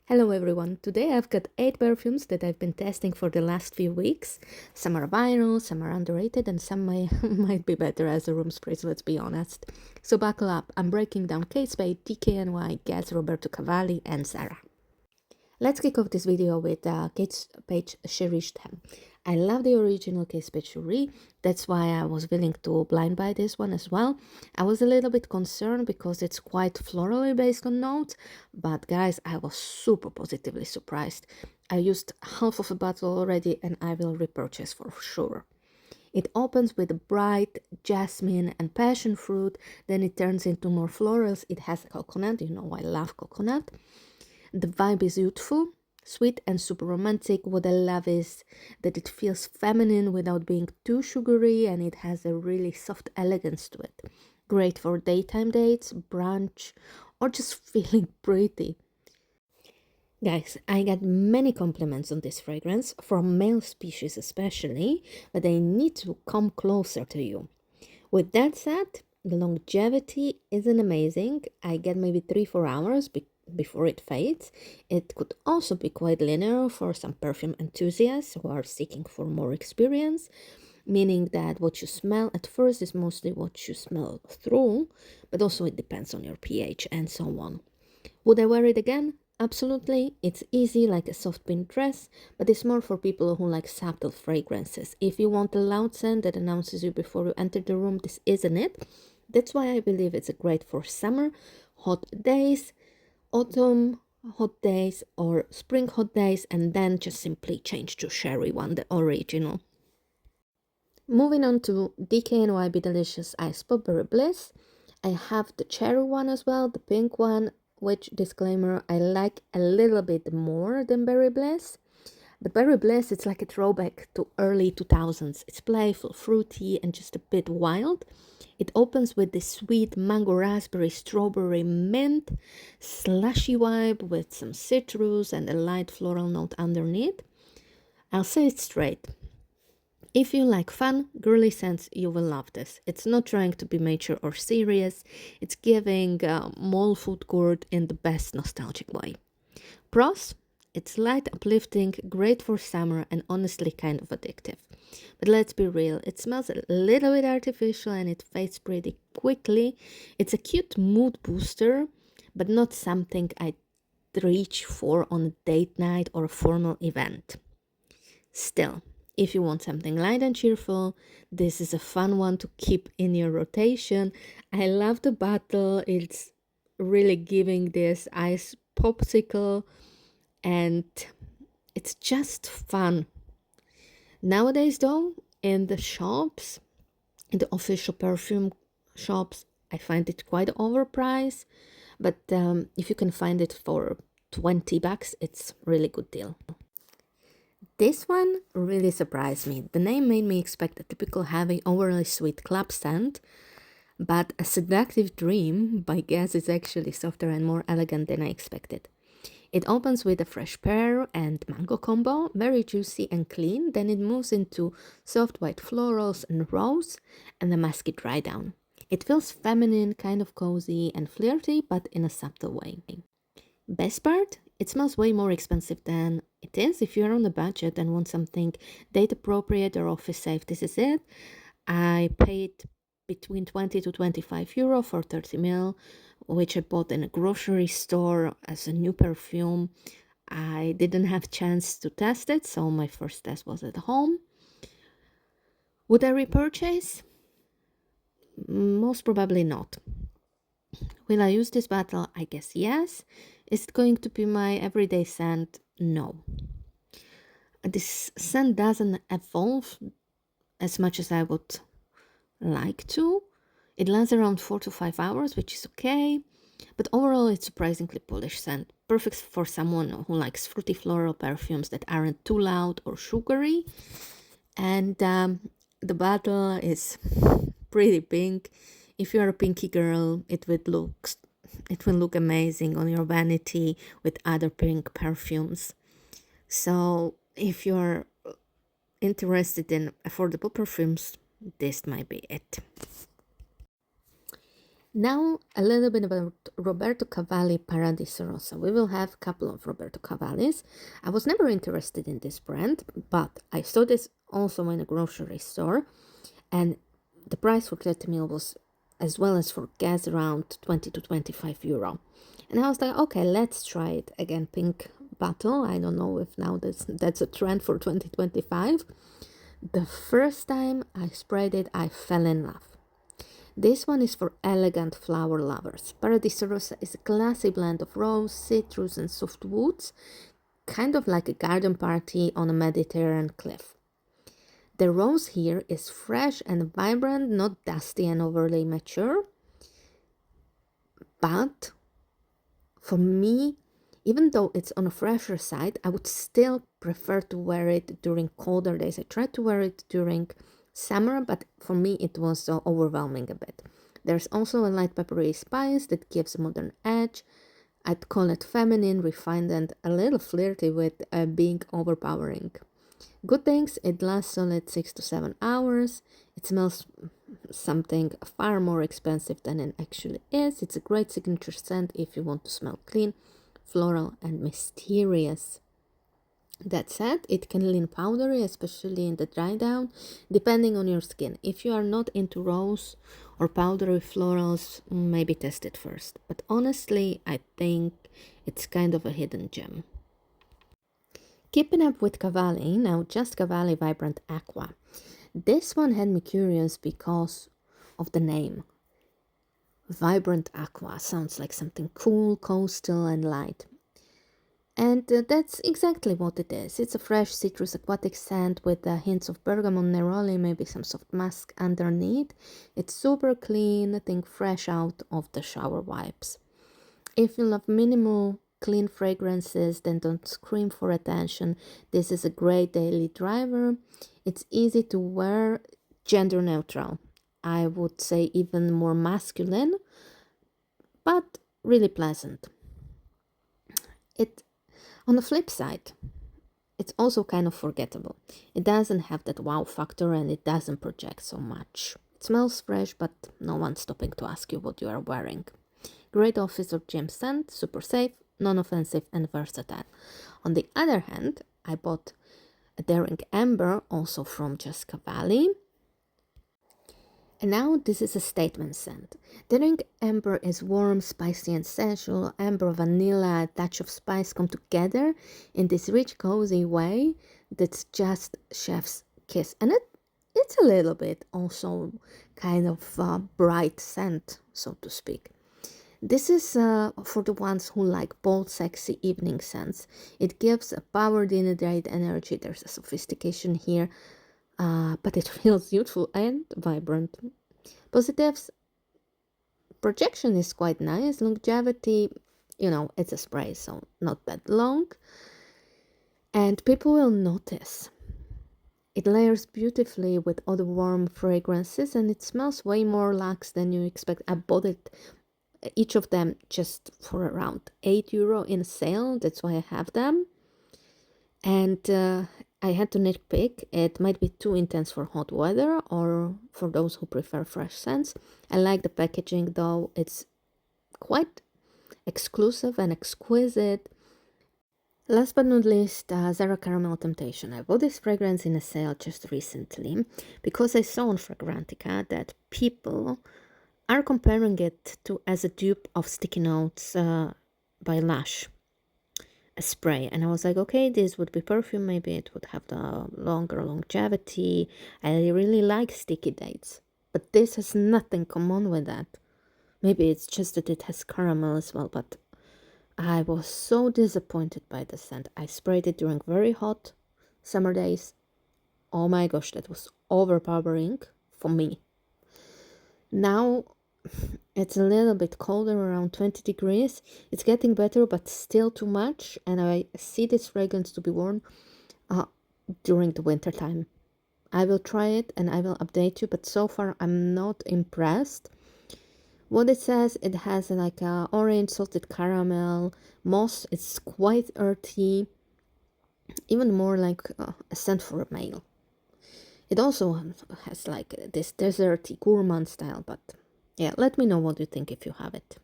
Hello everyone, today I've got 8 perfumes that I've been testing for the last few weeks. Some are viral, some are underrated, and some might be better as a room sprays, let's be honest. So buckle up, I'm breaking down Spade, DKNY, Guess, Roberto, Cavalli, and Zara. Let's kick off this video with Spade Cherie stem. I love the original Spade Cherie. That's why I was willing to blind buy this one as well. I was a little bit concerned because it's quite florally based on notes, but guys, I was super positively surprised. I used half of a bottle already and I will repurchase for sure. It opens with bright jasmine and passion fruit, then it turns into more florals. It has coconut, you know I love coconut. The vibe is youthful, sweet, and super romantic. What I love is that it feels feminine without being too sugary, and it has a really soft elegance to it. Great for daytime dates, brunch, or just feeling pretty. Guys, I got many compliments on this fragrance, from male species especially, but I need to come closer to you. With that said, the longevity isn't amazing. I get maybe 3-4 hours before it fades. It could also be quite linear for some perfume enthusiasts who are seeking for more experience, meaning that what you smell at first is mostly what you smell through, but also it depends on your pH and so on. Would I wear it again? Absolutely. It's easy like a soft pink dress, but it's more for people who like subtle fragrances. If you want a loud scent that announces you before you enter the room, this isn't it. That's why I believe it's great for summer, hot days, autumn hot days, or spring hot days, and then just simply change to Cherie one, the original. Moving on to DKNY Be Delicious Ice Pop Berry Bliss. I have the cherry one as well, the pink one, which, disclaimer, I like a little bit more than Berry Bliss. The Berry Bliss, it's like a throwback to early 2000s. It's playful, fruity, and just a bit wild. It opens with this sweet mango, raspberry, strawberry, mint, slushy vibe with some citrus and a light floral note underneath. I'll say it straight. If you like fun, girly scents, you will love this. It's not trying to be mature or serious. It's giving mall food court in the best nostalgic way. Pros? It's light, uplifting, great for summer, and honestly kind of addictive. But let's be real, it smells a little bit artificial and it fades pretty quickly. It's a cute mood booster, but not something I'd reach for on a date night or a formal event. Still, if you want something light and cheerful, this is a fun one to keep in your rotation. I love the bottle. It's really giving this ice popsicle, and it's just fun. Nowadays, though, in the shops, in the official perfume shops, I find it quite overpriced. But if you can find it for $20, it's really good deal. This one really surprised me. The name made me expect a typical heavy, overly sweet club scent, but a seductive dream, by guess, is actually softer and more elegant than I expected. It opens with a fresh pear and mango combo, very juicy and clean, then it moves into soft white florals and rose, and a musky dry down. It feels feminine, kind of cozy and flirty, but in a subtle way. Best part? It smells way more expensive than it is. If you're on a budget and want something date appropriate or office safe, this is it. I paid between 20 to 25 euro for 30 ml, which I bought in a grocery store as a new perfume. I didn't have chance to test it, so my first test was at home. Would I repurchase? Most probably not. Will I use this bottle? I guess yes. Is it going to be my everyday scent? No. This scent doesn't evolve as much as I would like to. It lasts around 4 to 5 hours, which is okay. But overall, it's surprisingly polished scent. Perfect for someone who likes fruity floral perfumes that aren't too loud or sugary. And the bottle is pretty pink. If you're a pinky girl, it will look amazing on your vanity with other pink perfumes. So if you're interested in affordable perfumes, this might be it. Now, a little bit about Roberto Cavalli Paradiso Rosa. We will have a couple of Roberto Cavallis. I was never interested in this brand, but I saw this also in a grocery store, and the price for 30 ml was, as well as for gas, around 20 to 25 euro. And I was like, okay, let's try it again. Pink bottle. I don't know if now that's a trend for 2025. The first time I sprayed it, I fell in love. This one is for elegant flower lovers. Paradiso Rosa is a classy blend of rose, citrus, and soft woods, kind of like a garden party on a Mediterranean cliff. The rose here is fresh and vibrant, not dusty and overly mature. But for me, even though it's on a fresher side, I would still prefer to wear it during colder days. I tried to wear it during summer, but for me it was overwhelming a bit. There's also a light peppery spice that gives a modern edge. I'd call it feminine, refined, and a little flirty with being overpowering. Good things, it lasts solid 6 to 7 hours. It smells something far more expensive than it actually is. It's a great signature scent if you want to smell clean, floral, and mysterious. That said, it can lean powdery, especially in the dry down, depending on your skin. If you are not into rose or powdery florals, maybe test it first. But honestly, I think it's kind of a hidden gem. Keeping up with Cavalli, now just Cavalli Vibrant Aqua. This one had me curious because of the name. Vibrant Aqua sounds like something cool, coastal, and light. And that's exactly what it is. It's a fresh citrus aquatic scent with hints of bergamot, neroli, maybe some soft musk underneath. It's super clean, I think fresh out of the shower wipes. If you love minimal, clean fragrances, then don't scream for attention. This is a great daily driver. It's easy to wear, gender neutral. I would say even more masculine, but really pleasant. It On the flip side, it's also kind of forgettable. It doesn't have that wow factor and it doesn't project so much. It smells fresh, but no one's stopping to ask you what you are wearing. Great office or gym scent, super safe, non-offensive, and versatile. On the other hand, I bought a Daring Amber, also from Just Cavalli. And now this is a statement scent. Daring Amber is warm, spicy, and sensual. Amber, vanilla, a touch of spice come together in this rich, cozy way that's just chef's kiss. And it's a little bit also kind of bright scent, so to speak. This is for the ones who like bold, sexy evening scents. It gives a powered, energized energy. There's a sophistication here, but it feels youthful and vibrant. Positives, projection is quite nice. Longevity, it's a spray, so not that long. And people will notice. It layers beautifully with other warm fragrances and it smells way more luxe than you expect. I bought it, each of them, just for around €8 in sale. That's why I have them. And I had to nitpick. It might be too intense for hot weather or for those who prefer fresh scents. I like the packaging though. It's quite exclusive and exquisite. Last but not least, Zara Caramel Temptation. I bought this fragrance in a sale just recently because I saw on Fragrantica that people are comparing it to as a dupe of Sticky Notes by Lush, a spray. And I was like, okay, this would be perfume. Maybe it would have the longer longevity. I really like sticky dates, but this has nothing common with that. Maybe it's just that it has caramel as well, but I was so disappointed by the scent. I sprayed it during very hot summer days. Oh my gosh, that was overpowering for me. Now it's a little bit colder, around 20 degrees. It's getting better, but still too much. And I see this fragrance to be worn during the winter time. I will try it and I will update you, but so far I'm not impressed. What it says, it has like a orange salted caramel, moss. It's quite earthy, even more like a scent for a male. It also has like this desserty gourmand style, but Yeah, let me know what you think if you have it.